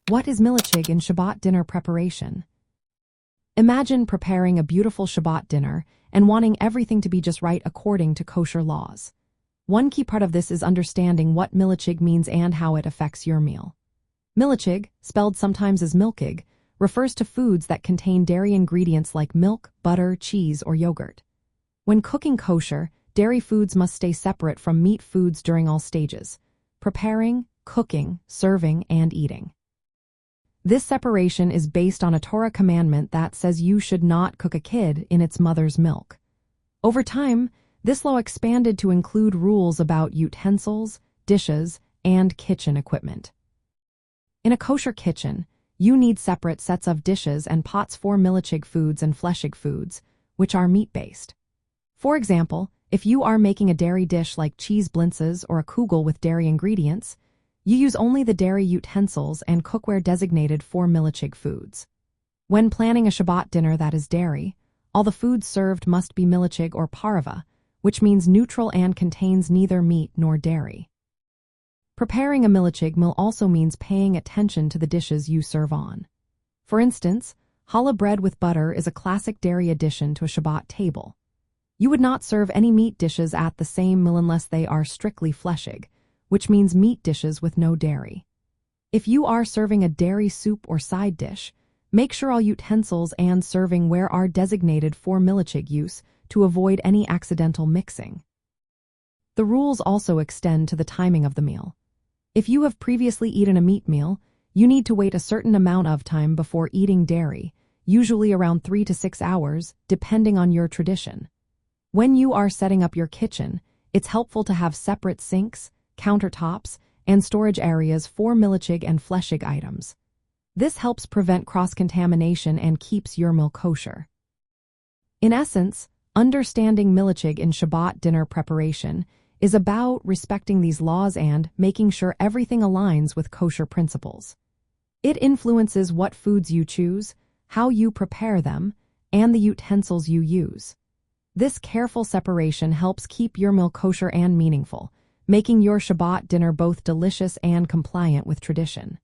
What is Milichig in Shabbat dinner preparation? Imagine preparing a beautiful Shabbat dinner and wanting everything to be just right according to kosher laws. One key part of this is understanding what Milichig means and how it affects your meal. Milichig, spelled sometimes as Milchig, refers to foods that contain dairy ingredients like milk, butter, cheese, or yogurt. When cooking kosher, dairy foods must stay separate from meat foods during all stages: preparing, cooking, serving, and eating. This separation is based on a Torah commandment that says you should not cook a kid in its mother's milk. Over time, this law expanded to include rules about utensils, dishes, and kitchen equipment. In a kosher kitchen, you need separate sets of dishes and pots for Milichig foods and fleshig foods, which are meat-based. For example, if you are making a dairy dish like cheese blintzes or a kugel with dairy ingredients, you use only the dairy utensils and cookware designated for Milichig foods. When planning a Shabbat dinner that is dairy, all the foods served must be Milichig or parva, which means neutral and contains neither meat nor dairy. Preparing a Milichig meal also means paying attention to the dishes you serve on. For instance, challah bread with butter is a classic dairy addition to a Shabbat table. You would not serve any meat dishes at the same meal unless they are strictly fleshig, which means meat dishes with no dairy. If you are serving a dairy soup or side dish, make sure all utensils and serving ware are designated for Milichig use to avoid any accidental mixing. The rules also extend to the timing of the meal. If you have previously eaten a meat meal, you need to wait a certain amount of time before eating dairy, usually around 3 to 6 hours, depending on your tradition. When you are setting up your kitchen, it's helpful to have separate sinks, countertops, and storage areas for Milichig and fleshig items. This helps prevent cross-contamination and keeps your meal kosher. In essence, understanding Milichig in Shabbat dinner preparation is about respecting these laws and making sure everything aligns with kosher principles. It influences what foods you choose, how you prepare them, and the utensils you use. This careful separation helps keep your meal kosher and meaningful, making your Shabbat dinner both delicious and compliant with tradition.